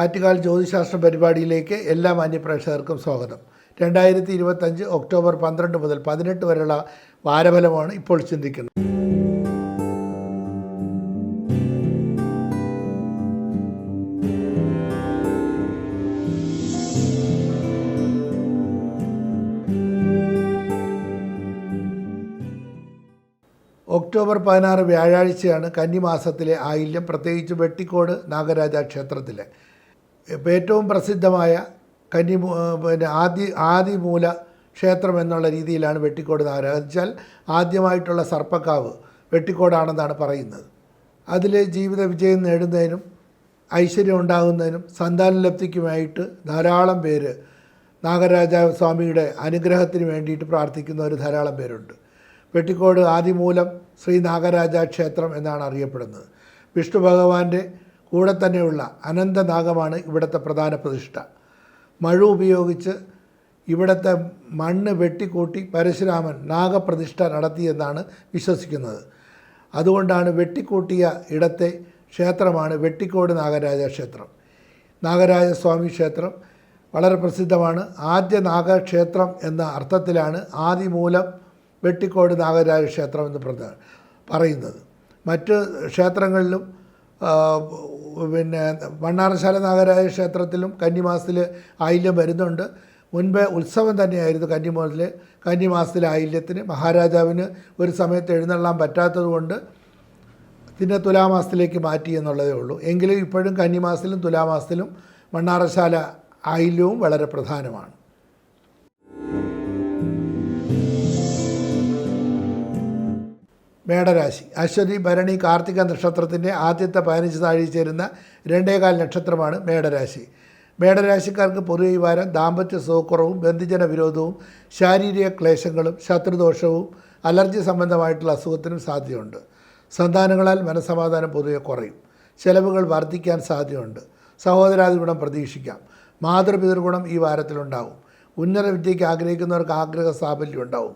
ആറ്റുകാൽ ജ്യോതിശാസ്ത്ര പരിപാടിയിലേക്ക് എല്ലാ മാന്യപ്രേക്ഷകർക്കും സ്വാഗതം. 2025 ഒക്ടോബർ 12 മുതൽ 18 വരെയുള്ള വാരഫലമാണ് ഇപ്പോൾ ചിന്തിക്കുന്നത്. ഒക്ടോബർ 16 വ്യാഴാഴ്ചയാണ് കന്നിമാസത്തിലെ ആയില്യം, പ്രത്യേകിച്ച് വെട്ടിക്കോട് നാഗരാജ ക്ഷേത്രത്തിലെ ഏറ്റവും പ്രസിദ്ധമായ ആദിമൂല ക്ഷേത്രം എന്നുള്ള രീതിയിലാണ് വെട്ടിക്കോട് നാഗരാജ. വെച്ചാൽ ആദ്യമായിട്ടുള്ള സർപ്പക്കാവ് വെട്ടിക്കോടാണെന്നാണ് പറയുന്നത്. അതിൽ ജീവിത വിജയം നേടുന്നതിനും ഐശ്വര്യം ഉണ്ടാകുന്നതിനും സന്താനലബ്ധിക്കുമായിട്ട് ധാരാളം പേര് നാഗരാജ സ്വാമിയുടെ അനുഗ്രഹത്തിന് വേണ്ടിയിട്ട് പ്രാർത്ഥിക്കുന്നവർ ധാരാളം പേരുണ്ട്. വെട്ടിക്കോട് ആദിമൂലം ശ്രീ നാഗരാജ ക്ഷേത്രം എന്നാണ് അറിയപ്പെടുന്നത്. വിഷ്ണു ഭഗവാന്റെ കൂടെ തന്നെയുള്ള അനന്തനാഗമാണ് ഇവിടുത്തെ പ്രധാന പ്രതിഷ്ഠ. മഴ ഉപയോഗിച്ച് ഇവിടുത്തെ മണ്ണ് വെട്ടിക്കൂട്ടി പരശുരാമൻ നാഗപ്രതിഷ്ഠ നടത്തിയെന്നാണ് വിശ്വസിക്കുന്നത്. അതുകൊണ്ടാണ് വെട്ടിക്കൂട്ടിയ ഇടത്തെ ക്ഷേത്രമാണ് വെട്ടിക്കോട് നാഗരാജ ക്ഷേത്രം. നാഗരാജ സ്വാമി ക്ഷേത്രം വളരെ പ്രസിദ്ധമാണ്. ആദ്യ നാഗക്ഷേത്രം എന്ന അർത്ഥത്തിലാണ് ആദിമൂലം വെട്ടിക്കോട് നാഗരാജ ക്ഷേത്രം എന്ന് പറയുന്നത്. മറ്റ് ക്ഷേത്രങ്ങളിലും മണ്ണാറശാല നാഗരാജ ക്ഷേത്രത്തിലും കന്നിമാസത്തിൽ ആയില്യം വരുന്നുണ്ട്. മുൻപേ ഉത്സവം തന്നെയായിരുന്നു കന്നിമാസത്തിലെ ആയില്യത്തിന്. മഹാരാജാവിന് ഒരു സമയത്ത് എഴുന്നള്ളാൻ പറ്റാത്തതുകൊണ്ട് പിന്നെ തുലാമാസത്തിലേക്ക് മാറ്റി എന്നുള്ളതേ ഉള്ളൂ. എങ്കിലും ഇപ്പോഴും കന്നിമാസത്തിലും തുലാമാസത്തിലും മണ്ണാറശാല ആയില്യവും വളരെ പ്രധാനമാണ്. മേടരാശി. അശ്വതി, ഭരണി, കാർത്തിക നക്ഷത്രത്തിൻ്റെ ആദ്യത്തെ 15 താഴെ ചേരുന്ന 2.25 നക്ഷത്രമാണ് മേടരാശി. മേടരാശിക്കാർക്ക് പൊതുവെ ഈ വാരം ദാമ്പത്യ സുഖക്കുറവും ബന്ധുജന വിരോധവും ശാരീരിക ക്ലേശങ്ങളും ശത്രുദോഷവും അലർജി സംബന്ധമായിട്ടുള്ള അസുഖത്തിനും സാധ്യതയുണ്ട്. സന്താനങ്ങളാൽ മനസ്സമാധാനം പൊതുവെ കുറയും. ചെലവുകൾ വർദ്ധിക്കാൻ സാധ്യതയുണ്ട്. സഹോദരാദി ഗുണം പ്രതീക്ഷിക്കാം. മാതൃപിതൃഗുണം ഈ വാരത്തിലുണ്ടാവും. ഉന്നത വിദ്യയ്ക്ക് ആഗ്രഹിക്കുന്നവർക്ക് ആഗ്രഹ സാഫല്യം ഉണ്ടാവും.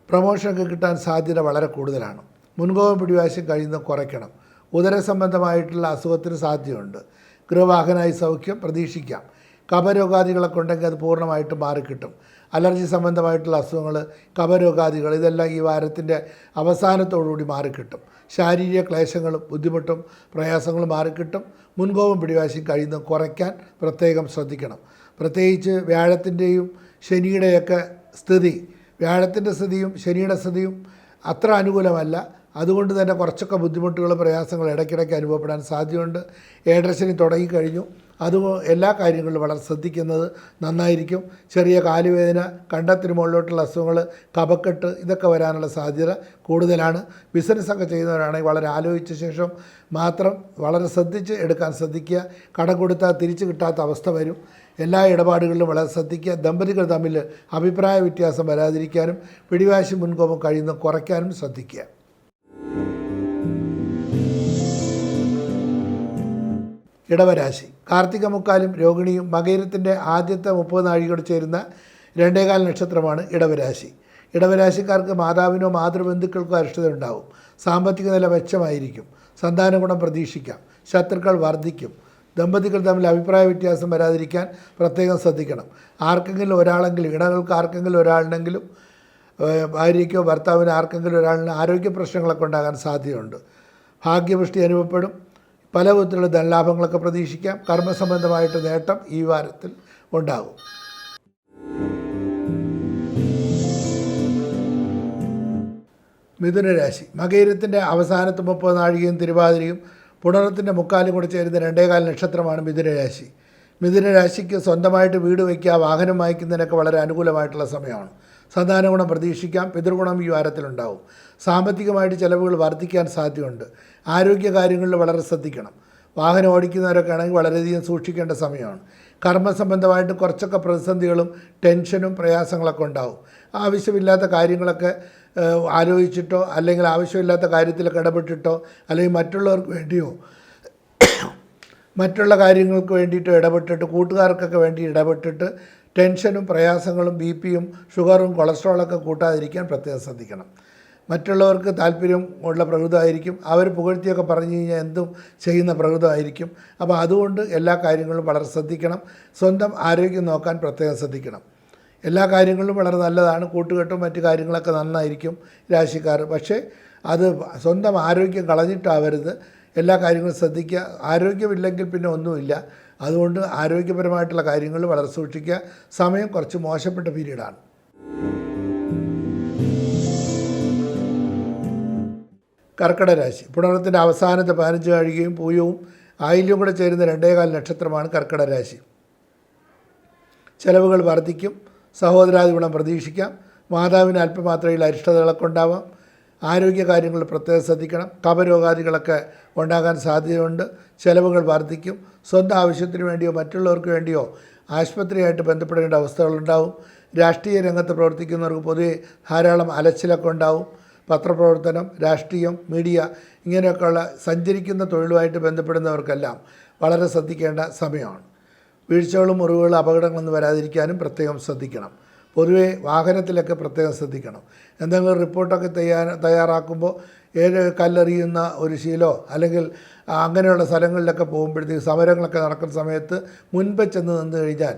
പ്രമോഷനൊക്കെ കിട്ടാൻ സാധ്യത വളരെ കൂടുതലാണ്. മുൻകോപം പിടിവാശം കഴിയുന്നത് കുറയ്ക്കണം. ഉദര സംബന്ധമായിട്ടുള്ള അസുഖത്തിന് സാധ്യതയുണ്ട്. ഗൃഹവാഹനായി സൗഖ്യം പ്രതീക്ഷിക്കാം. കഫരോഗാദികളൊക്കെ ഉണ്ടെങ്കിൽ അത് പൂർണ്ണമായിട്ടും മാറിക്കിട്ടും. അലർജി സംബന്ധമായിട്ടുള്ള അസുഖങ്ങൾ, കഫരോഗാദികൾ ഇതെല്ലാം ഈ വാരത്തിൻ്റെ അവസാനത്തോടുകൂടി മാറിക്കിട്ടും. ശാരീരിക ക്ലേശങ്ങളും ബുദ്ധിമുട്ടും പ്രയാസങ്ങളും മാറിക്കിട്ടും. മുൻകോപം പിടിവാശം കഴിയുന്നത് കുറയ്ക്കാൻ പ്രത്യേകം ശ്രദ്ധിക്കണം. പ്രത്യേകിച്ച് വ്യാഴത്തിൻ്റെയും ശനിയുടെയൊക്കെ സ്ഥിതി, വ്യാഴത്തിൻ്റെ സ്ഥിതിയും ശനിയുടെ സ്ഥിതിയും അത്ര അനുകൂലമല്ല. അതുകൊണ്ട് തന്നെ കുറച്ചൊക്കെ ബുദ്ധിമുട്ടുകളും പ്രയാസങ്ങളും ഇടയ്ക്കിടയ്ക്ക് അനുഭവപ്പെടാൻ സാധ്യതയുണ്ട്. ഏഴരശനി തുടങ്ങിക്കഴിഞ്ഞു. എല്ലാ കാര്യങ്ങളിലും വളരെ ശ്രദ്ധിക്കുന്നത് നന്നായിരിക്കും. ചെറിയ കാലുവേദന, കണ്ടത്തിന് മുകളിലോട്ടുള്ള അസുഖങ്ങൾ, കഫക്കെട്ട് ഇതൊക്കെ വരാനുള്ള സാധ്യത കൂടുതലാണ്. ബിസിനസ്സൊക്കെ ചെയ്യുന്നവരാണെങ്കിൽ വളരെ ആലോചിച്ച ശേഷം മാത്രം വളരെ ശ്രദ്ധിച്ച് എടുക്കാൻ ശ്രദ്ധിക്കുക. കടം കൊടുത്താൽ തിരിച്ചു കിട്ടാത്ത അവസ്ഥ വരും. എല്ലാ ഇടപാടുകളിലും വളരെ ശ്രദ്ധിക്കുക. ദമ്പതികൾ തമ്മിൽ അഭിപ്രായ വ്യത്യാസം വരാതിരിക്കാനും പിടിവാശി മുൻകോപം കഴിയുന്നത് കുറയ്ക്കാനും ശ്രദ്ധിക്കുക. ഇടവരാശി. കാർത്തിക മുക്കാലും രോഹിണിയും മകയിരത്തിൻ്റെ ആദ്യത്തെ 30 നാഴികയോട് ചേരുന്ന 2.25 നക്ഷത്രമാണ് ഇടവരാശി. ഇടവരാശിക്കാർക്ക് മാതാവിനോ മാതൃബന്ധുക്കൾക്കോ അരിഷ്ടത ഉണ്ടാവും. സാമ്പത്തിക നില മെച്ചമായിരിക്കും. സന്താന ഗുണം പ്രതീക്ഷിക്കാം. ശത്രുക്കൾ വർദ്ധിക്കും. ദമ്പതികൾ തമ്മിൽ അഭിപ്രായ വ്യത്യാസം വരാതിരിക്കാൻ പ്രത്യേകം ശ്രദ്ധിക്കണം. ആർക്കെങ്കിലും ഒരാളെങ്കിലും, ഇടങ്ങൾക്ക് ആർക്കെങ്കിലും ഒരാളിനെങ്കിലും, ഭാര്യയ്ക്കോ ഭർത്താവിന് ആർക്കെങ്കിലും ഒരാളിന് ആരോഗ്യ പ്രശ്നങ്ങളൊക്കെ ഉണ്ടാകാൻ സാധ്യതയുണ്ട്. ഭാഗ്യപുഷ്ടി അനുഭവപ്പെടും. പല വിധത്തിലുള്ള ധനലാഭങ്ങളൊക്കെ പ്രതീക്ഷിക്കാം. കർമ്മസംബന്ധമായിട്ട് നേട്ടം ഈ വാരത്തിൽ ഉണ്ടാകും. മിഥുനരാശി. മകയിരത്തിൻ്റെ അവസാനത്തെ 30 നാഴികയും തിരുവാതിരയും പുണർത്തിൻ്റെ മുക്കാലും കൂടെ ചേരുന്ന 2.25 നക്ഷത്രമാണ് മിഥുനരാശി. മിഥുനരാശിക്ക് സ്വന്തമായിട്ട് വീട് വയ്ക്കുക, വാഹനം വാങ്ങിക്കുന്നതിനൊക്കെ വളരെ അനുകൂലമായിട്ടുള്ള സമയമാണ്. സന്താന ഗുണം പ്രതീക്ഷിക്കാം. പിതൃഗുണം ഈ വാരത്തിലുണ്ടാവും. സാമ്പത്തികമായിട്ട് ചിലവുകൾ വർദ്ധിക്കാൻ സാധ്യതയുണ്ട്. ആരോഗ്യകാര്യങ്ങളിൽ വളരെ ശ്രദ്ധിക്കണം. വാഹനം ഓടിക്കുന്നവരൊക്കെ ആണെങ്കിൽ വളരെയധികം സൂക്ഷിക്കേണ്ട സമയമാണ്. കർമ്മസംബന്ധമായിട്ട് കുറച്ചൊക്കെ പ്രതിസന്ധികളും ടെൻഷനും പ്രയാസങ്ങളൊക്കെ ഉണ്ടാവും. ആവശ്യമില്ലാത്ത കാര്യങ്ങളൊക്കെ ആലോചിച്ചിട്ടോ അല്ലെങ്കിൽ ആവശ്യമില്ലാത്ത കാര്യത്തിലൊക്കെ ഇടപെട്ടിട്ടോ അല്ലെങ്കിൽ മറ്റുള്ളവർക്ക് വേണ്ടിയോ മറ്റുള്ള കാര്യങ്ങൾക്ക് വേണ്ടിയിട്ടോ ഇടപെട്ടിട്ട് കൂട്ടുകാർക്കൊക്കെ വേണ്ടി ഇടപെട്ടിട്ട് ടെൻഷനും പ്രയാസങ്ങളും ബി പിയും ഷുഗറും കൊളസ്ട്രോളൊക്കെ കൂട്ടാതിരിക്കാൻ പ്രത്യേകം ശ്രദ്ധിക്കണം. മറ്റുള്ളവർക്ക് താല്പര്യം ഉള്ള പ്രകൃതമായിരിക്കും. അവർ പുകഴ്ത്തിയൊക്കെ പറഞ്ഞു കഴിഞ്ഞാൽ എന്തും ചെയ്യുന്ന പ്രകൃതമായിരിക്കും. അപ്പോൾ അതുകൊണ്ട് എല്ലാ കാര്യങ്ങളും വളരെ ശ്രദ്ധിക്കണം. സ്വന്തം ആരോഗ്യം നോക്കാൻ പ്രത്യേകം ശ്രദ്ധിക്കണം. എല്ലാ കാര്യങ്ങളിലും വളരെ നല്ലതാണ്. കൂട്ടുകെട്ടും മറ്റു കാര്യങ്ങളൊക്കെ നന്നായിരിക്കും രാശിക്കാർ. പക്ഷേ അത് സ്വന്തം ആരോഗ്യം കളഞ്ഞിട്ടാവരുത്. എല്ലാ കാര്യങ്ങളും ശ്രദ്ധിക്കുക. ആരോഗ്യമില്ലെങ്കിൽ പിന്നെ ഒന്നുമില്ല. അതുകൊണ്ട് ആരോഗ്യപരമായിട്ടുള്ള കാര്യങ്ങൾ വളരെ സൂക്ഷിക്കുക. സമയം കുറച്ച് മോശപ്പെട്ട പീരീഡാണ്. കർക്കിടക രാശി. പുണർത്തിൻ്റെ അവസാനത്തെ 15 കഴിയുകയും പൂയവും ആയില്യവും കൂടെ ചേരുന്ന 2.25 നക്ഷത്രമാണ് കർക്കിടക രാശി. ചെലവുകൾ വർദ്ധിക്കും. സഹോദരാദി ഗുണം പ്രതീക്ഷിക്കാം. മാതാവിന് അല്പമാത്രയിൽ അരിഷ്ടതകളൊക്കെ ഉണ്ടാവാം. ആരോഗ്യകാര്യങ്ങൾ പ്രത്യേകം ശ്രദ്ധിക്കണം. കഫരോഗാദികളൊക്കെ ഉണ്ടാകാൻ സാധ്യതയുണ്ട്. ചെലവുകൾ വർദ്ധിക്കും. സ്വന്തം ആവശ്യത്തിന് വേണ്ടിയോ മറ്റുള്ളവർക്ക് വേണ്ടിയോ ആശുപത്രിയായിട്ട് ബന്ധപ്പെടേണ്ട അവസ്ഥകളുണ്ടാവും. രാഷ്ട്രീയ രംഗത്ത് പ്രവർത്തിക്കുന്നവർക്ക് പൊതുവെ ധാരാളം അലച്ചിലൊക്കെ ഉണ്ടാവും. പത്രപ്രവർത്തനം, രാഷ്ട്രീയം, മീഡിയ ഇങ്ങനെയൊക്കെയുള്ള സഞ്ചരിക്കുന്ന തൊഴിലുമായിട്ട് ബന്ധപ്പെടുന്നവർക്കെല്ലാം വളരെ ശ്രദ്ധിക്കേണ്ട സമയമാണ്. വീഴ്ചകളും മുറിവുകളും അപകടങ്ങളൊന്നും വരാതിരിക്കാനും പ്രത്യേകം ശ്രദ്ധിക്കണം. പൊതുവെ വാഹനത്തിലൊക്കെ പ്രത്യേകം ശ്രദ്ധിക്കണം. എന്തെങ്കിലും റിപ്പോർട്ടൊക്കെ തയ്യാറാക്കുമ്പോൾ കല്ലെറിയുന്ന ഒരു ശീലമോ അല്ലെങ്കിൽ അങ്ങനെയുള്ള സ്ഥലങ്ങളിലൊക്കെ പോകുമ്പോഴത്തേക്ക് സമരങ്ങളൊക്കെ നടക്കുന്ന സമയത്ത് മുൻപ് ചെന്ന് നിന്ന് കഴിഞ്ഞാൽ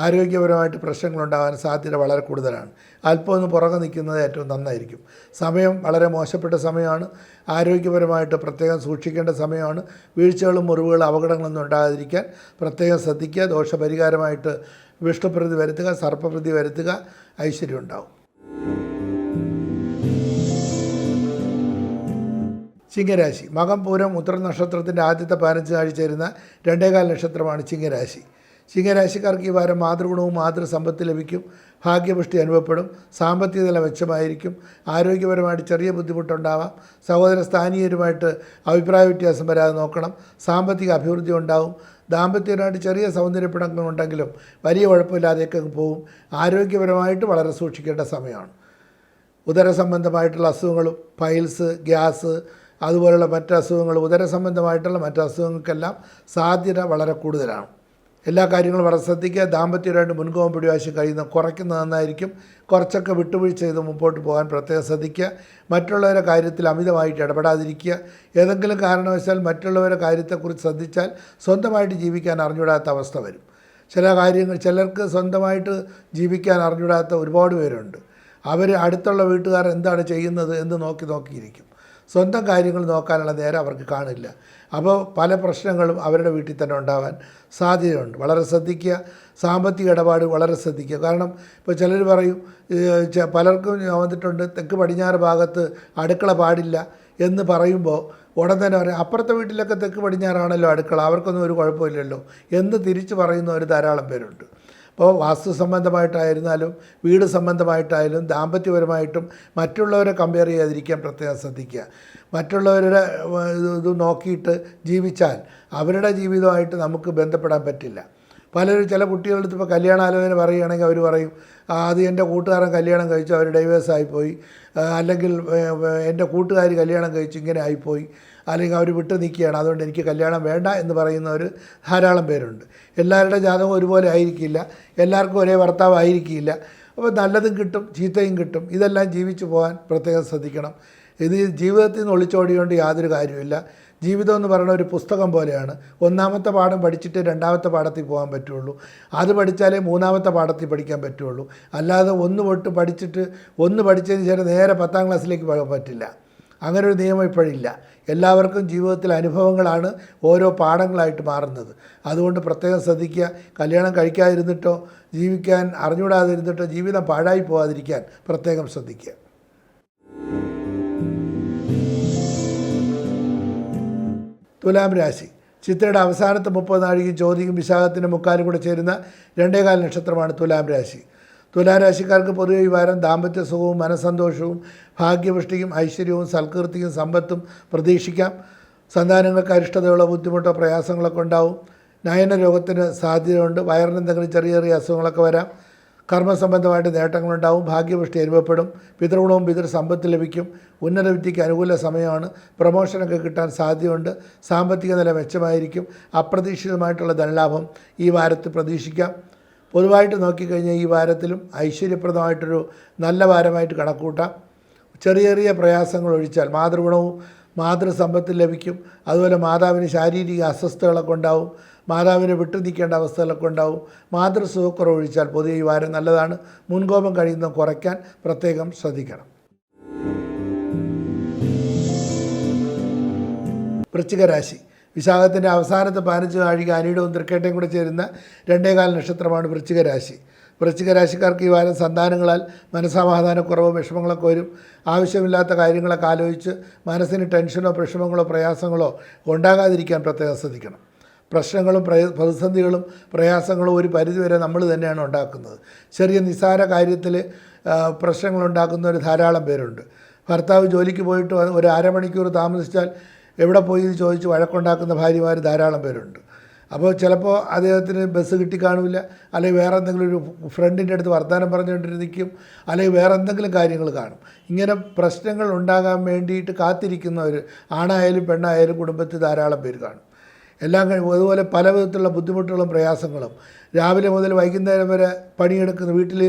ആരോഗ്യപരമായിട്ട് പ്രശ്നങ്ങളുണ്ടാകാൻ സാധ്യത വളരെ കൂടുതലാണ്. അല്പം ഒന്ന് പുറകെ നിൽക്കുന്നത് ഏറ്റവും നന്നായിരിക്കും. സമയം വളരെ മോശപ്പെട്ട സമയമാണ്. ആരോഗ്യപരമായിട്ട് പ്രത്യേകം സൂക്ഷിക്കേണ്ട സമയമാണ്. വീഴ്ചകളും മുറിവുകളും അപകടങ്ങളൊന്നും ഉണ്ടാകാതിരിക്കാൻ പ്രത്യേകം ശ്രദ്ധിക്കുക. ദോഷപരിഹാരമായിട്ട് വിഷ്ണുപ്രതി വരുത്തുക, സർപ്പപ്രതി വരുത്തുക. ഐശ്വര്യം ഉണ്ടാവും. ചിങ്ങരാശി. മകം പൂരം ഉത്തര നക്ഷത്രത്തിൻ്റെ ആദ്യത്തെ 15 നാഴി ചേരുന്ന 2.25 നക്ഷത്രമാണ് ചിങ്ങരാശി. ചിങ്ങരാശിക്കാർക്ക് ഈ വാരം മാതൃഗുണവും മാതൃസമ്പത്ത് ലഭിക്കും. ഭാഗ്യപുഷ്ടി അനുഭവപ്പെടും. സാമ്പത്തിക നില മെച്ചമായിരിക്കും. ആരോഗ്യപരമായിട്ട് ചെറിയ ബുദ്ധിമുട്ടുണ്ടാവാം. സഹോദര സ്ഥാനീയരുമായിട്ട് അഭിപ്രായ വ്യത്യാസം വരാതെ നോക്കണം. സാമ്പത്തിക അഭിവൃദ്ധി ഉണ്ടാവും. ദാമ്പത്യപരമായിട്ട് ചെറിയ സൗന്ദര്യപ്പിണങ്ങളുണ്ടെങ്കിലും വലിയ കുഴപ്പമില്ലാതെയൊക്കെ പോകും. ആരോഗ്യപരമായിട്ട് വളരെ സൂക്ഷിക്കേണ്ട സമയമാണ്. ഉദര സംബന്ധമായിട്ടുള്ള അസുഖങ്ങളും പൈൽസ്, ഗ്യാസ് അതുപോലുള്ള മറ്റ് അസുഖങ്ങൾ, ഉദര സംബന്ധമായിട്ടുള്ള മറ്റ് അസുഖങ്ങൾക്കെല്ലാം സാധ്യത വളരെ കൂടുതലാണ്. എല്ലാ കാര്യങ്ങളും വളരെ ശ്രദ്ധിക്കുക. ദാമ്പത്യമായിട്ട് മുൻകോപം പിടിവാശി കുറയ്ക്കുന്നത് നന്നായിരിക്കും. കുറച്ചൊക്കെ വിട്ടുവീഴ്ച ചെയ്ത് മുമ്പോട്ട് പോകാൻ പ്രത്യേകം ശ്രദ്ധിക്കുക. മറ്റുള്ളവരുടെ കാര്യത്തിൽ അമിതമായിട്ട് ഇടപെടാതിരിക്കുക. ഏതെങ്കിലും കാരണവശാൽ മറ്റുള്ളവരുടെ കാര്യത്തെക്കുറിച്ച് ശ്രദ്ധിച്ചാൽ സ്വന്തമായിട്ട് ജീവിക്കാൻ അറിഞ്ഞുകൂടാത്ത അവസ്ഥ വരും. ചിലർക്ക് സ്വന്തമായിട്ട് ജീവിക്കാൻ അറിഞ്ഞുകൂടാത്ത ഒരുപാട് പേരുണ്ട്. അവർ അടുത്തുള്ള വീട്ടുകാർ എന്താണ് ചെയ്യുന്നത് എന്ന് നോക്കിയിരിക്കും. സ്വന്തം കാര്യങ്ങൾ നോക്കാനുള്ള നേരം അവർക്ക് കാണില്ല. അപ്പോൾ പല പ്രശ്നങ്ങളും അവരുടെ വീട്ടിൽ തന്നെ ഉണ്ടാകാൻ സാധ്യതയുണ്ട്. വളരെ ശ്രദ്ധിക്കുക. സാമ്പത്തിക ഇടപാട് വളരെ ശ്രദ്ധിക്കുക. കാരണം ഇപ്പോൾ ചിലർ പറയും, പലർക്കും വന്നിട്ടുണ്ട് തെക്ക് പടിഞ്ഞാറ് ഭാഗത്ത് അടുക്കള പാടില്ല എന്ന് പറയുമ്പോൾ ഉടൻ തന്നെ പറയും അപ്പുറത്തെ വീട്ടിലൊക്കെ തെക്ക് പടിഞ്ഞാറാണല്ലോ അടുക്കള, അവർക്കൊന്നും ഒരു കുഴപ്പമില്ലല്ലോ എന്ന് തിരിച്ച് പറയുന്നവർ ധാരാളം പേരുണ്ട്. അപ്പോൾ വാസ്തു സംബന്ധമായിട്ടായിരുന്നാലും വീട് സംബന്ധമായിട്ടായാലും ദാമ്പത്യപരമായിട്ടും മറ്റുള്ളവരെ കമ്പയർ ചെയ്യാതിരിക്കാൻ പ്രത്യേകം ശ്രദ്ധിക്കുക. മറ്റുള്ളവരുടെ ഇത് നോക്കിയിട്ട് ജീവിച്ചാൽ അവരുടെ ജീവിതമായിട്ട് നമുക്ക് ബന്ധപ്പെടാൻ പറ്റില്ല. ചില കുട്ടികളുടെ ഇപ്പോൾ കല്യാണാലോചന പറയുകയാണെങ്കിൽ അവർ പറയും അത് എൻ്റെ കൂട്ടുകാരൻ കല്യാണം കഴിച്ചു, അവർ ഡൈവേഴ്സായിപ്പോയി, അല്ലെങ്കിൽ എൻ്റെ കൂട്ടുകാർ കല്യാണം കഴിച്ചു ഇങ്ങനെ ആയിപ്പോയി, അല്ലെങ്കിൽ അവർ വിട്ടു നിൽക്കുകയാണ്, അതുകൊണ്ട് എനിക്ക് കല്യാണം വേണ്ട എന്ന് പറയുന്നവർ ധാരാളം പേരുണ്ട്. എല്ലാവരുടെ ജാതകം ഒരുപോലെ ആയിരിക്കില്ല. എല്ലാവർക്കും ഒരേ ഭർത്താവ് ആയിരിക്കില്ല. അപ്പോൾ നല്ലതും കിട്ടും ചീത്തയും കിട്ടും. ഇതെല്ലാം ജീവിച്ചു പോകാൻ പ്രത്യേകം ശ്രദ്ധിക്കണം. ഇത് ജീവിതത്തിൽ നിന്ന് ഒളിച്ചോടിയോണ്ട് യാതൊരു കാര്യമില്ല. ജീവിതം എന്ന് പറയുന്ന ഒരു പുസ്തകം പോലെയാണ്. ഒന്നാമത്തെ പാഠം പഠിച്ചിട്ട് രണ്ടാമത്തെ പാഠത്തിൽ പോകാൻ പറ്റുള്ളൂ. അത് പഠിച്ചാലേ മൂന്നാമത്തെ പാഠത്തിൽ പഠിക്കാൻ പറ്റുള്ളൂ. അല്ലാതെ ഒന്ന് പഠിച്ചതിന് ശേഷം നേരെ 10ാം ക്ലാസ്സിലേക്ക് പോകാൻ പറ്റില്ല. അങ്ങനെ ഒരു നിയമം ഇപ്പോഴില്ല. എല്ലാവർക്കും ജീവിതത്തിലെ അനുഭവങ്ങളാണ് ഓരോ പാഠങ്ങളായിട്ട് മാറുന്നത്. അതുകൊണ്ട് പ്രത്യേകം ശ്രദ്ധിക്കുക. കല്യാണം കഴിക്കാതിരുന്നിട്ടോ ജീവിക്കാൻ അറിഞ്ഞുകൂടാതിരുന്നിട്ടോ ജീവിതം പാഴായി പോകാതിരിക്കാൻ പ്രത്യേകം ശ്രദ്ധിക്കുക. തുലാം രാശി. ചിത്രയുടെ അവസാനത്തെ 30 നാഴികയും ചോതിയും വിശാഖത്തിൻ്റെ മുക്കാലും കൂടെ ചേരുന്ന 2.25 നക്ഷത്രമാണ് തുലാം രാശി. തുലാരാശിക്കാർക്ക് പൊതുവെ ഈ വാരം ദാമ്പത്യ സുഖവും മനസ്സന്തോഷവും ഭാഗ്യപുഷ്ടിയും ഐശ്വര്യവും സൽകീർത്തിയും സമ്പത്തും പ്രതീക്ഷിക്കാം. സന്താനങ്ങൾക്ക് അരിഷ്ടതയുള്ള ബുദ്ധിമുട്ടോ പ്രയാസങ്ങളൊക്കെ ഉണ്ടാവും. നയനരോഗത്തിന് സാധ്യതയുണ്ട്. വയറിനെന്തെങ്കിലും ചെറിയ അസുഖങ്ങളൊക്കെ വരാം. കർമ്മസംബന്ധമായിട്ട് നേട്ടങ്ങളുണ്ടാവും. ഭാഗ്യപുഷ്ടി അനുഭവപ്പെടും. പിതൃഗുണവും പിതൃസമ്പത്ത് ലഭിക്കും. ഉന്നത വിദ്യയ്ക്ക് അനുകൂല സമയമാണ്. പ്രമോഷനൊക്കെ കിട്ടാൻ സാധ്യതയുണ്ട്. സാമ്പത്തിക നില മെച്ചമായിരിക്കും. അപ്രതീക്ഷിതമായിട്ടുള്ള ധനലാഭം ഈ വാരത്തിൽ പ്രതീക്ഷിക്കാം. പൊതുവായിട്ട് നോക്കിക്കഴിഞ്ഞാൽ ഈ വാരത്തിലും ഐശ്വര്യപ്രദമായിട്ടൊരു നല്ല വാരമായിട്ട് കണക്കൂട്ടാം. ചെറിയ ചെറിയ പ്രയാസങ്ങൾ ഒഴിച്ചാൽ മാതൃഗുണവും മാതൃസമ്പത്തും ലഭിക്കും. അതുപോലെ മാതാവിന് ശാരീരിക അസ്വസ്ഥതകളൊക്കെ ഉണ്ടാവും, മാതാവിനെ വിട്ടു നിൽക്കേണ്ട അവസ്ഥകളൊക്കെ ഉണ്ടാവും. മാതൃസുഖക്കുറവ് ഒഴിച്ചാൽ പൊതുവെ ഈ വാരം നല്ലതാണ്. മുൻകോപം കഴിയുന്നത് കുറയ്ക്കാൻ പ്രത്യേകം ശ്രദ്ധിക്കണം. വൃശ്ചികരാശി. വിശാഖത്തിൻ്റെ അവസാനത്തെ 15 നാഴിക അനിടവും തൃക്കേട്ടയും കൂടെ ചേരുന്ന 2.25 നക്ഷത്രമാണ് വൃശ്ചികരാശി. വൃശ്ചികരാശിക്കാർക്ക് ഈ വാരം സന്താനങ്ങളാൽ മനസ്സമാധാനക്കുറവോ വിഷമങ്ങളൊക്കെ വരും. ആവശ്യമില്ലാത്ത കാര്യങ്ങളൊക്കെ ആലോചിച്ച് മനസ്സിന് ടെൻഷനോ വിഷമങ്ങളോ പ്രയാസങ്ങളോ ഉണ്ടാകാതിരിക്കാൻ പ്രത്യേകം ശ്രദ്ധിക്കണം. പ്രശ്നങ്ങളും പ്രതിസന്ധികളും പ്രയാസങ്ങളും ഒരു പരിധിവരെ നമ്മൾ തന്നെയാണ് ഉണ്ടാക്കുന്നത്. ചെറിയ നിസ്സാര കാര്യത്തിൽ പ്രശ്നങ്ങളുണ്ടാക്കുന്നവർ ധാരാളം പേരുണ്ട്. ഭർത്താവ് ജോലിക്ക് പോയിട്ട് ഒരു അരമണിക്കൂർ താമസിച്ചാൽ എവിടെ പോയി എന്ന് ചോദിച്ച് വഴക്കുണ്ടാക്കുന്ന ഭാര്യമാർ ധാരാളം പേരുണ്ട്. അപ്പോൾ ചിലപ്പോൾ അദ്ദേഹത്തിന് ബസ് കിട്ടിക്കാണില്ല, അല്ലെങ്കിൽ വേറെ എന്തെങ്കിലും ഒരു ഫ്രണ്ടിൻ്റെ അടുത്ത് വർത്തമാനം പറഞ്ഞുകൊണ്ടിരിക്കും, അല്ലെങ്കിൽ വേറെ എന്തെങ്കിലും കാര്യങ്ങൾ കാണും. ഇങ്ങനെ പ്രശ്നങ്ങൾ ഉണ്ടാകാൻ വേണ്ടിയിട്ട് കാത്തിരിക്കുന്നവർ ആണായാലും പെണ്ണായാലും കുടുംബത്തിൽ ധാരാളം പേര് കാണും. എല്ലാം അതുപോലെ പല വിധത്തിലുള്ള ബുദ്ധിമുട്ടുകളും പ്രയാസങ്ങളും രാവിലെ മുതൽ വൈകുന്നേരം വരെ പണിയെടുക്കുന്ന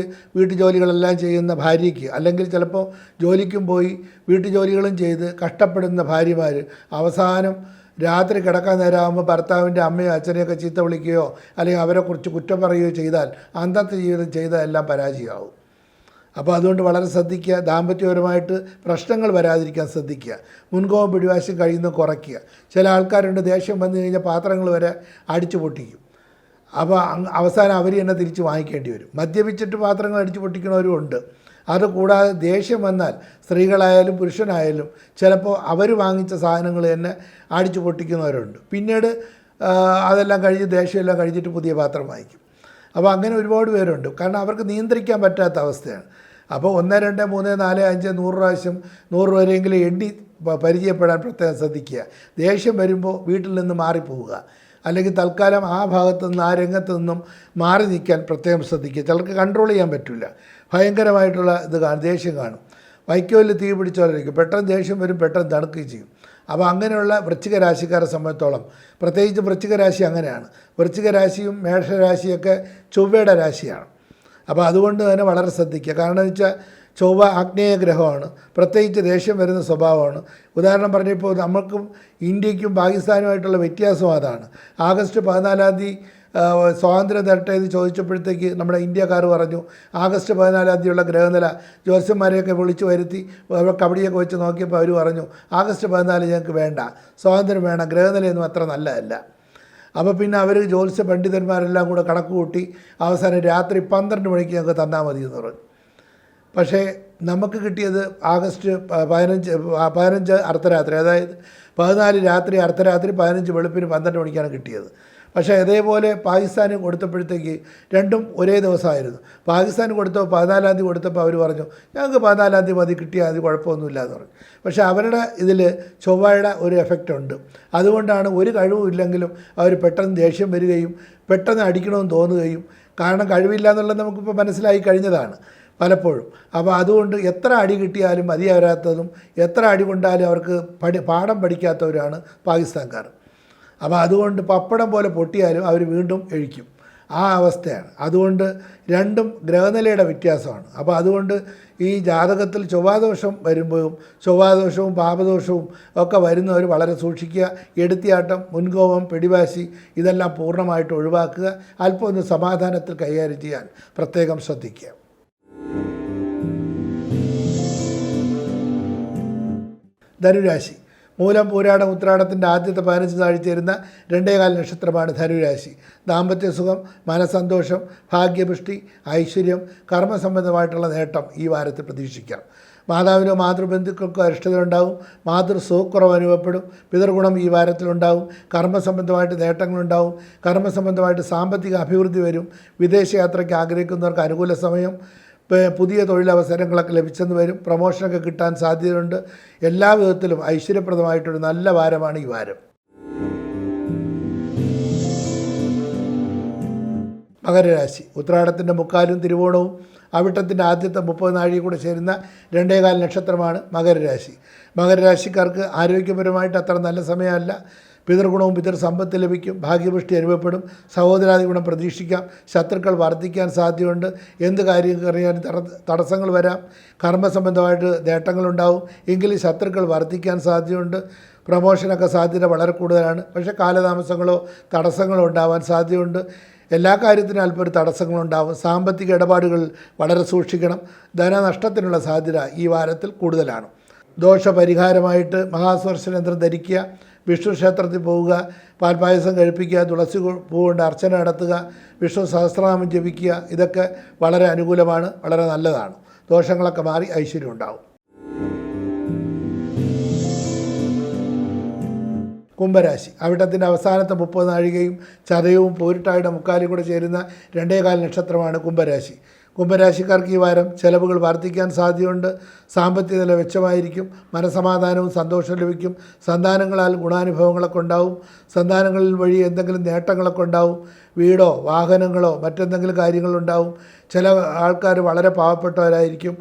വീട്ടുജോലികളെല്ലാം ചെയ്യുന്ന ഭാര്യയ്ക്ക്, അല്ലെങ്കിൽ ചിലപ്പോൾ ജോലിക്കും പോയി വീട്ടുജോലികളും ചെയ്ത് കഷ്ടപ്പെടുന്ന ഭാര്യമാർ അവസാനം രാത്രി കിടക്കാൻ നേരമാകുമ്പോൾ ഭർത്താവിൻ്റെ അമ്മയോ അച്ഛനെയൊക്കെ ചീത്ത വിളിക്കുകയോ അല്ലെങ്കിൽ അവരെക്കുറിച്ച് കുറ്റം പറയുകയോ ചെയ്താൽ അന്നത്തെ ജീവിതം ചെയ്താൽ എല്ലാം പരാജയമാവും. അപ്പോൾ അതുകൊണ്ട് വളരെ ശ്രദ്ധിക്കുക. ദാമ്പത്യപരമായിട്ട് പ്രശ്നങ്ങൾ വരാതിരിക്കാൻ ശ്രദ്ധിക്കുക. മുൻകോപം പിടിവാശി കഴിയുന്നത് കുറയ്ക്കുക. ചില ആൾക്കാരുണ്ട്, ദേഷ്യം വന്നു കഴിഞ്ഞാൽ പാത്രങ്ങൾ വരെ അടിച്ചു പൊട്ടിക്കും. അപ്പോൾ അവസാനം അവർ തന്നെ തിരിച്ച് വാങ്ങിക്കേണ്ടി വരും. മദ്യപിച്ചിട്ട് പാത്രങ്ങൾ അടിച്ചു പൊട്ടിക്കുന്നവരും ഉണ്ട്. അതുകൂടാതെ ദേഷ്യം വന്നാൽ സ്ത്രീകളായാലും പുരുഷനായാലും ചിലപ്പോൾ അവർ വാങ്ങിച്ച സാധനങ്ങൾ തന്നെ അടിച്ചു പൊട്ടിക്കുന്നവരുണ്ട്. പിന്നീട് അതെല്ലാം കഴിഞ്ഞ് ദേഷ്യമെല്ലാം കഴിഞ്ഞിട്ട് പുതിയ പാത്രം വാങ്ങിക്കും. അപ്പോൾ അങ്ങനെ ഒരുപാട് പേരുണ്ട്. കാരണം അവർക്ക് നിയന്ത്രിക്കാൻ പറ്റാത്ത അവസ്ഥയാണ്. അപ്പോൾ 1, 2, 3, 4, 5, 100 പ്രാവശ്യം 100 വരെയെങ്കിലും എണ്ണി പരിചയപ്പെടാൻ പ്രത്യേകം ശ്രദ്ധിക്കുക. ദേഷ്യം വരുമ്പോൾ വീട്ടിൽ നിന്ന് മാറിപ്പോവുക, അല്ലെങ്കിൽ തൽക്കാലം ആ ഭാഗത്തു നിന്ന് ആ രംഗത്തു നിന്നും മാറി നിൽക്കാൻ പ്രത്യേകം ശ്രദ്ധിക്കുക. ചിലർക്ക് കൺട്രോൾ ചെയ്യാൻ പറ്റില്ല, ഭയങ്കരമായിട്ടുള്ള ഇത് കാണും, ദേഷ്യം കാണും. വൈക്കോലിൽ തീ പിടിച്ചോണ്ടിരിക്കും, പെട്ടെന്ന് ദേഷ്യം വരും, പെട്ടെന്ന് തണുക്കുകയും ചെയ്യും. അപ്പോൾ അങ്ങനെയുള്ള വൃശ്ചിക രാശിക്കാരെ സംബന്ധിച്ചോളം, പ്രത്യേകിച്ച് വൃശ്ചിക രാശി അങ്ങനെയാണ്. വൃശ്ചിക രാശിയും മേഷരാശിയൊക്കെ ചൊവ്വയുടെ രാശിയാണ്. അപ്പോൾ അതുകൊണ്ട് തന്നെ വളരെ ശ്രദ്ധിക്കുക. കാരണം എന്ന് വെച്ചാൽ ചൊവ്വ ആഗ്നേയ ഗ്രഹമാണ്, പ്രത്യേകിച്ച് ദേഷ്യം വരുന്ന സ്വഭാവമാണ്. ഉദാഹരണം പറഞ്ഞപ്പോൾ നമുക്കും ഇന്ത്യക്കും പാകിസ്ഥാനുമായിട്ടുള്ള വ്യത്യാസം അതാണ്. ആഗസ്റ്റ് 14-ാം തീയതി സ്വാതന്ത്ര്യം തരട്ടെ എന്ന് ചോദിച്ചപ്പോഴത്തേക്ക് നമ്മുടെ ഇന്ത്യക്കാർ പറഞ്ഞു ആഗസ്റ്റ് 14-ാം തീയതിയുള്ള ഗ്രഹനില ജ്യോത്സ്യന്മാരെയൊക്കെ വിളിച്ചു വരുത്തി കബഡിയൊക്കെ വെച്ച് നോക്കിയപ്പോൾ അവർ പറഞ്ഞു ആഗസ്റ്റ് 14 ഞങ്ങൾക്ക് വേണ്ട, സ്വാതന്ത്ര്യം വേണം, ഗ്രഹനിലയൊന്നും അത്ര നല്ലതല്ല. അപ്പോൾ പിന്നെ അവർ ജ്യോത്സ്യ പണ്ഡിതന്മാരെല്ലാം കൂടെ കണക്ക് കൂട്ടി അവസാനം രാത്രി 12 മണിക്ക് ഞങ്ങൾക്ക് തന്നാൽ മതി എന്ന് പറഞ്ഞു. പക്ഷേ നമുക്ക് കിട്ടിയത് ആഗസ്റ്റ് 15 അർദ്ധരാത്രി, അതായത് 14 രാത്രി അർദ്ധരാത്രി, 15 വെളുപ്പിന് 12 മണിക്കാണ് കിട്ടിയത്. പക്ഷേ അതേപോലെ പാകിസ്ഥാന് കൊടുത്തപ്പോഴത്തേക്ക് രണ്ടും ഒരേ ദിവസമായിരുന്നു. പാകിസ്ഥാന് കൊടുത്തപ്പോൾ 14-ാം തീയതി കൊടുത്തപ്പോൾ അവർ പറഞ്ഞു ഞങ്ങൾക്ക് 14-ാം തീയതി മതി, കിട്ടിയാൽ അത് കുഴപ്പമൊന്നുമില്ല എന്ന് പറഞ്ഞു. പക്ഷേ അവരുടെ ഇതിൽ ചൊവ്വയുടെ ഒരു എഫക്റ്റ് ഉണ്ട്. അതുകൊണ്ടാണ് ഒരു കഴിവും ഇല്ലെങ്കിലും അവർ പെട്ടെന്ന് ദേഷ്യം വരികയും പെട്ടെന്ന് അടിക്കണമെന്ന് തോന്നുകയും, കാരണം കഴിവില്ല എന്നുള്ളത് നമുക്കിപ്പോൾ മനസ്സിലായി കഴിഞ്ഞതാണ് പലപ്പോഴും. അപ്പോൾ അതുകൊണ്ട് എത്ര അടി കിട്ടിയാലും മതിയാകാത്തതും എത്ര അടി കൊണ്ടാലും അവർക്ക് പാഠം പഠിക്കാത്തവരാണ് പാകിസ്ഥാൻകാർ. അപ്പോൾ അതുകൊണ്ട് പപ്പടം പോലെ പൊട്ടിയാലും അവർ വീണ്ടും എഴിക്കും, ആ അവസ്ഥയാണ്. അതുകൊണ്ട് രണ്ടും ഗ്രഹനിലയുടെ വ്യത്യാസമാണ്. അപ്പോൾ അതുകൊണ്ട് ഈ ജാതകത്തിൽ ചൊവ്വാദോഷം വരുമ്പോഴും ചൊവ്വാദോഷവും പാപദോഷവും ഒക്കെ വരുന്നവർ വളരെ സൂക്ഷിക്കുക. എടുത്തിയാട്ടം, മുൻകോപം, പിടിവാശി ഇതെല്ലാം പൂർണ്ണമായിട്ട് ഒഴിവാക്കുക. അല്പം ഒന്ന് സമാധാനത്തിൽ കൈകാര്യം ചെയ്യാൻ പ്രത്യേകം ശ്രദ്ധിക്കുക. ധനുരാശി. മൂലം, പൂരാടം, ഉത്രാടത്തിൻ്റെ ആദ്യത്തെ 15 നാഴി ചേരുന്ന 2.25 നക്ഷത്രമാണ് ധനുരാശി. ദാമ്പത്യ സുഖം, മനസ്സന്തോഷം, ഭാഗ്യപുഷ്ടി, ഐശ്വര്യം, കർമ്മസംബന്ധമായിട്ടുള്ള നേട്ടം ഈ വാരത്തിൽ പ്രതീക്ഷിക്കാം. മാതാവിനോ മാതൃബന്ധുക്കൾക്കോ അരിഷ്ടതയുണ്ടാകും. മാതൃസുഖക്കുറവ് അനുഭവപ്പെടും. പിതൃഗുണം ഈ വാരത്തിലുണ്ടാകും. കർമ്മസംബന്ധമായിട്ട് നേട്ടങ്ങളുണ്ടാകും. കർമ്മസംബന്ധമായിട്ട് സാമ്പത്തിക അഭിവൃദ്ധി വരും. വിദേശയാത്രയ്ക്ക് ആഗ്രഹിക്കുന്നവർക്ക് അനുകൂല സമയം. പുതിയ തൊഴിലവസരങ്ങളൊക്കെ ലഭിച്ചെന്ന് വരും. പ്രമോഷനൊക്കെ കിട്ടാൻ സാധ്യതയുണ്ട്. എല്ലാ വിധത്തിലും ഐശ്വര്യപ്രദമായിട്ടൊരു നല്ല വാരമാണ് ഈ വാരം. മകരരാശി. ഉത്രാടത്തിൻ്റെ മുക്കാലും തിരുവോണവും അവിട്ടത്തിൻ്റെ ആദ്യത്തെ 30 നാഴിക കൂടെ ചേരുന്ന 2.25 നക്ഷത്രമാണ് മകരരാശി. മകരരാശിക്കാർക്ക് ആരോഗ്യപരമായിട്ട് അത്ര നല്ല സമയമല്ല. പിതൃഗുണവും പിതൃസമ്പത്ത് ലഭിക്കും, ഭാഗ്യപുഷ്ടി അനുഭവപ്പെടും, സഹോദരാദി ഗുണം പ്രതീക്ഷിക്കാം, ശത്രുക്കൾ വർദ്ധിക്കാൻ സാധ്യതയുണ്ട്, എന്ത് കാര്യം അറിയാൻ തടസ്സങ്ങൾ വരാം, കർമ്മസംബന്ധമായിട്ട് നേട്ടങ്ങളുണ്ടാവും, എങ്കിലും ശത്രുക്കൾ വർദ്ധിക്കാൻ സാധ്യതയുണ്ട്, പ്രമോഷനൊക്കെ സാധ്യത വളരെ കൂടുതലാണ്. പക്ഷേ കാലതാമസങ്ങളോ തടസ്സങ്ങളോ ഉണ്ടാവാൻ സാധ്യതയുണ്ട്. എല്ലാ കാര്യത്തിനും അല്പം ഒരു തടസ്സങ്ങളുണ്ടാവും. സാമ്പത്തിക ഇടപാടുകൾ വളരെ സൂക്ഷിക്കണം. ധനനഷ്ടത്തിനുള്ള സാധ്യത ഈ വാരത്തിൽ കൂടുതലാണ്. ദോഷപരിഹാരമായിട്ട് മഹാസ്പർശന യന്ത്രം ധരിക്കുക, വിഷ്ണു ക്ഷേത്രത്തിൽ പോവുക, പാൽപ്പായസം കഴിപ്പിക്കുക, തുളസി പൂ കൊണ്ട് അർച്ചന നടത്തുക, വിഷ്ണു സഹസ്രനാമം ജപിക്കുക, ഇതൊക്കെ വളരെ അനുകൂലമാണ്, വളരെ നല്ലതാണ്. ദോഷങ്ങളൊക്കെ മാറി ഐശ്വര്യം ഉണ്ടാവും. കുംഭരാശി അവിട്ടത്തിൻ്റെ അവസാനത്തെ 30 നാഴികയും ചതയവും പോരിട്ടായുടെ മുക്കാലും കൂടെ ചേരുന്ന 2.25 നക്ഷത്രമാണ് കുംഭരാശി. കുംഭരാശിക്കാർക്ക് ഈ വാരം ചെലവുകൾ വർദ്ധിക്കാൻ സാധ്യതയുണ്ട്. സാമ്പത്തിക നില മെച്ചമായിരിക്കും. മനസമാധാനവും സന്തോഷവും ലഭിക്കും. സന്താനങ്ങളാൽ ഗുണാനുഭവങ്ങളൊക്കെ ഉണ്ടാവും. സന്താനങ്ങളിൽ വഴി എന്തെങ്കിലും നേട്ടങ്ങളൊക്കെ ഉണ്ടാവും. വീടോ വാഹനങ്ങളോ മറ്റെന്തെങ്കിലും കാര്യങ്ങളുണ്ടാവും. ചില ആൾക്കാർ വളരെ പാവപ്പെട്ടവരായിരിക്കും.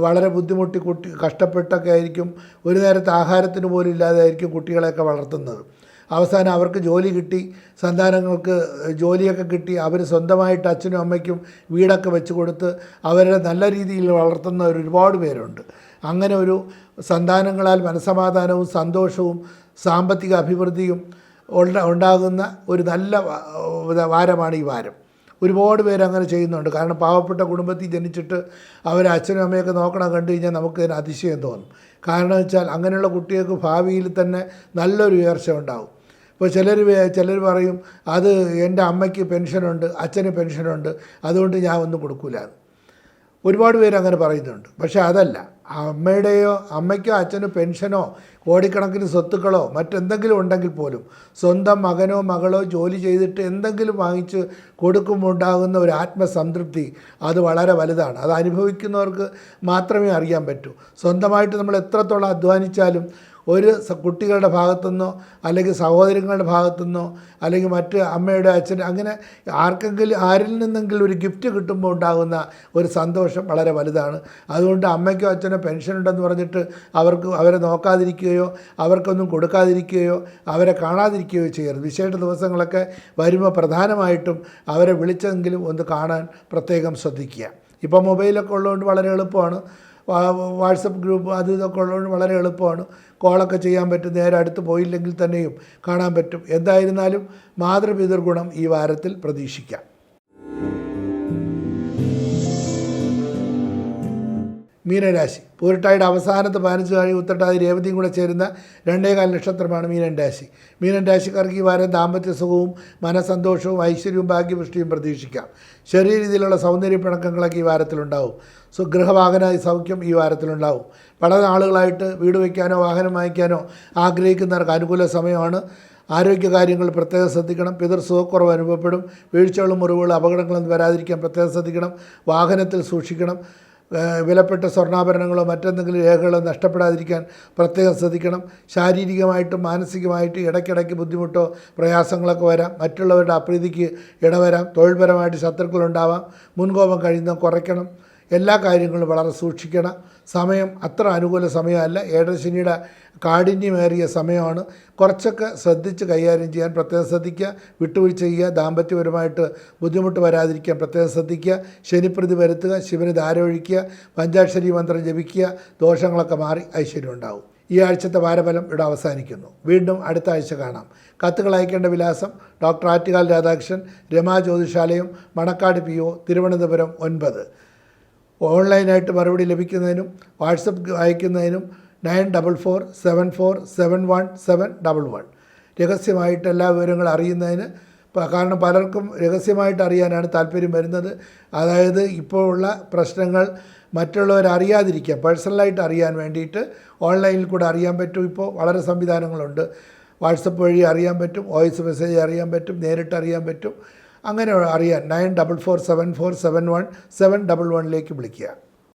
വളരെ ബുദ്ധിമുട്ടി കഷ്ടപ്പെട്ടൊക്കെ ആയിരിക്കും. ഒരു നേരത്തെ ആഹാരത്തിന് പോലും ഇല്ലാതെ ആയിരിക്കും കുട്ടികളെയൊക്കെ വളർത്തുന്നത്. അവസാനം അവർക്ക് ജോലി കിട്ടി, സന്താനങ്ങൾക്ക് ജോലിയൊക്കെ കിട്ടി, അവർ സ്വന്തമായിട്ട് അച്ഛനും അമ്മയ്ക്കും വീടൊക്കെ വെച്ച് കൊടുത്ത് അവരെ നല്ല രീതിയിൽ വളർത്തുന്ന ഒരുപാട് പേരുണ്ട്. അങ്ങനെ ഒരു സന്താനങ്ങളാൽ മനസമാധാനവും സന്തോഷവും സാമ്പത്തിക അഭിവൃദ്ധിയും ഉണ്ടാകുന്ന ഒരു നല്ല വാരമാണ് ഈ വാരം. ഒരുപാട് പേര് അങ്ങനെ ചെയ്യുന്നുണ്ട്. കാരണം പാവപ്പെട്ട കുടുംബത്തിൽ ജനിച്ചിട്ട് അവർ അച്ഛനും അമ്മയൊക്കെ നോക്കണം കണ്ടു കഴിഞ്ഞാൽ നമുക്കതിന് അതിശയം തോന്നും. കാരണം വെച്ചാൽ അങ്ങനെയുള്ള കുട്ടികൾക്ക് ഭാവിയിൽ തന്നെ നല്ലൊരു ഉയർച്ച ഉണ്ടാവും. ഇപ്പോൾ ചിലർ പറയും അത് എൻ്റെ അമ്മയ്ക്ക് പെൻഷനുണ്ട്, അച്ഛന് പെൻഷനുണ്ട്, അതുകൊണ്ട് ഞാൻ ഒന്നും കൊടുക്കില്ല. ഒരുപാട് പേര് അങ്ങനെ പറയുന്നുണ്ട്. പക്ഷേ അതല്ല, അമ്മയ്ക്കോ അച്ഛനോ പെൻഷനോ കോടിക്കണക്കിന് സ്വത്തുക്കളോ മറ്റെന്തെങ്കിലും ഉണ്ടെങ്കിൽ പോലും സ്വന്തം മകനോ മകളോ ജോലി ചെയ്തിട്ട് എന്തെങ്കിലും വാങ്ങിച്ച് കൊടുക്കുമ്പോൾ ഉണ്ടാകുന്ന ഒരു ആത്മസംതൃപ്തി അത് വളരെ വലുതാണ്. അത് അനുഭവിക്കുന്നവർക്ക് മാത്രമേ അറിയാൻ പറ്റൂ. സ്വന്തമായിട്ട് നമ്മൾ എത്രത്തോളം അധ്വാനിച്ചാലും ഒരു കുട്ടികളുടെ ഭാഗത്തുനിന്നോ അല്ലെങ്കിൽ സഹോദരങ്ങളുടെ ഭാഗത്തുനിന്നോ അല്ലെങ്കിൽ മറ്റ് അമ്മയുടെ അച്ഛൻ അങ്ങനെ ആരിൽ നിന്നെങ്കിലും ഒരു ഗിഫ്റ്റ് കിട്ടുമ്പോൾ ഉണ്ടാകുന്ന ഒരു സന്തോഷം വളരെ വലുതാണ്. അതുകൊണ്ട് അമ്മയ്ക്കോ അച്ഛനോ പെൻഷൻ ഉണ്ടെന്ന് പറഞ്ഞിട്ട് അവരെ നോക്കാതിരിക്കുകയോ അവർക്കൊന്നും കൊടുക്കാതിരിക്കുകയോ അവരെ കാണാതിരിക്കുകയോ ചെയ്യരുത്. വിശേഷ ദിവസങ്ങളൊക്കെ വരുമ്പോൾ പ്രധാനമായിട്ടും അവരെ വിളിച്ചെങ്കിലും ഒന്ന് കാണാൻ പ്രത്യേകം ശ്രദ്ധിക്കുക. ഇപ്പോൾ മൊബൈലൊക്കെ ഉള്ളതുകൊണ്ട് വളരെ എളുപ്പമാണ്. വാട്സപ്പ് ഗ്രൂപ്പ് അതും ഇതൊക്കെ ഉള്ളതുകൊണ്ട് വളരെ എളുപ്പമാണ്. കോളൊക്കെ ചെയ്യാൻ പറ്റും. നേരെ അടുത്ത് പോയില്ലെങ്കിൽ തന്നെയും കാണാൻ പറ്റും. എന്തായിരുന്നാലും മാതൃപിതൃഗുണം ഈ വാരത്തിൽ പ്രതീക്ഷിക്കാം. മീനരാശി പൂരട്ടായുടെ അവസാനത്തെ 15 നാഴി ഉത്രട്ടാതി രേവതിയും കൂടെ ചേരുന്ന 2.25 നക്ഷത്രമാണ് മീനൻ രാശി. മീനൻ രാശിക്കാർക്ക് ഈ വാരം ദാമ്പത്യ സുഖവും മനസ്സന്തോഷവും ഐശ്വര്യവും ഭാഗ്യപുഷ്ടിയും പ്രതീക്ഷിക്കാം. ചെറിയ രീതിയിലുള്ള സൗന്ദര്യ പിണക്കങ്ങളൊക്കെ ഈ വാരത്തിലുണ്ടാവും. ഗൃഹവാഹന സൗഖ്യം ഈ വാരത്തിലുണ്ടാവും. പല നാളുകളായിട്ട് വീട് വയ്ക്കാനോ വാഹനം വാങ്ങിക്കാനോ ആഗ്രഹിക്കുന്നവർക്ക് അനുകൂല സമയമാണ്. ആരോഗ്യകാര്യങ്ങൾ പ്രത്യേകം ശ്രദ്ധിക്കണം. പിതൃസുഖക്കുറവ് അനുഭവപ്പെടും. വീഴ്ചകളും മുറിവുകളും അപകടങ്ങളൊന്നും വരാതിരിക്കാൻ പ്രത്യേകം ശ്രദ്ധിക്കണം. വാഹനത്തിൽ സൂക്ഷിക്കണം. വിലപ്പെട്ട സ്വർണ്ണാഭരണങ്ങളോ മറ്റെന്തെങ്കിലും രേഖകളോ നഷ്ടപ്പെടാതിരിക്കാൻ പ്രത്യേകം ശ്രദ്ധിക്കണം. ശാരീരികമായിട്ടും മാനസികമായിട്ടും ഇടയ്ക്കിടയ്ക്ക് ബുദ്ധിമുട്ടോ പ്രയാസങ്ങളൊക്കെ വരാം. മറ്റുള്ളവരുടെ അപ്രീതിക്ക് ഇടവരാം. തൊഴിൽപരമായിട്ട് ശത്രുക്കളുണ്ടാവാം. മുൻകോപം കഴിയുന്നത് കുറയ്ക്കണം. എല്ലാ കാര്യങ്ങളും വളരെ സൂക്ഷിക്കണം. സമയം അത്ര അനുകൂല സമയമല്ല. ഏഴരശനിയുടെ കാഠിന്യമേറിയ സമയമാണ്. കുറച്ചൊക്കെ ശ്രദ്ധിച്ച് കൈകാര്യം ചെയ്യാൻ പ്രത്യേകം ശ്രദ്ധിക്കുക. വിട്ടുവീഴ്ച ചെയ്യുക. ദാമ്പത്യപരമായിട്ട് ബുദ്ധിമുട്ട് വരാതിരിക്കാൻ പ്രത്യേകം ശ്രദ്ധിക്കുക. ശനിപ്രതി വരുത്തുക. ശിവന് ധാരൊഴിക്കുക. പഞ്ചാക്ഷരി മന്ത്രം ജപിക്കുക. ദോഷങ്ങളൊക്കെ മാറി ഐശ്വര്യം ഉണ്ടാവും. ഈ ആഴ്ചത്തെ വാരഫലം ഇവിടെ അവസാനിക്കുന്നു. വീണ്ടും അടുത്ത ആഴ്ച കാണാം. കത്തുകൾ അയക്കേണ്ട വിലാസം: ഡോക്ടർ ആറ്റുകാൽ രാധാകൃഷ്ണൻ, രമാ ജ്യോതിഷാലയം, മണക്കാട് PO, തിരുവനന്തപുരം 9. ഓൺലൈനായിട്ട് മറുപടി ലഭിക്കുന്നതിനും വാട്സപ്പ് അയക്കുന്നതിനും 9447471711. രഹസ്യമായിട്ട് എല്ലാ വിവരങ്ങളും അറിയുന്നതിന്, കാരണം പലർക്കും രഹസ്യമായിട്ട് അറിയാനാണ് താല്പര്യം വരുന്നത്. അതായത് ഇപ്പോൾ ഉള്ള പ്രശ്നങ്ങൾ മറ്റുള്ളവരറിയാതിരിക്കുക, പേഴ്സണലായിട്ട് അറിയാൻ വേണ്ടിയിട്ട് ഓൺലൈനിൽ കൂടെ അറിയാൻ പറ്റും. ഇപ്പോൾ വളരെ സംവിധാനങ്ങളുണ്ട്. വാട്സപ്പ് വഴി അറിയാൻ പറ്റും, വോയിസ് മെസ്സേജ് അറിയാൻ പറ്റും, നേരിട്ട് അറിയാൻ പറ്റും. അങ്ങനെ അറിയാൻ 9447471711 വിളിക്കുക.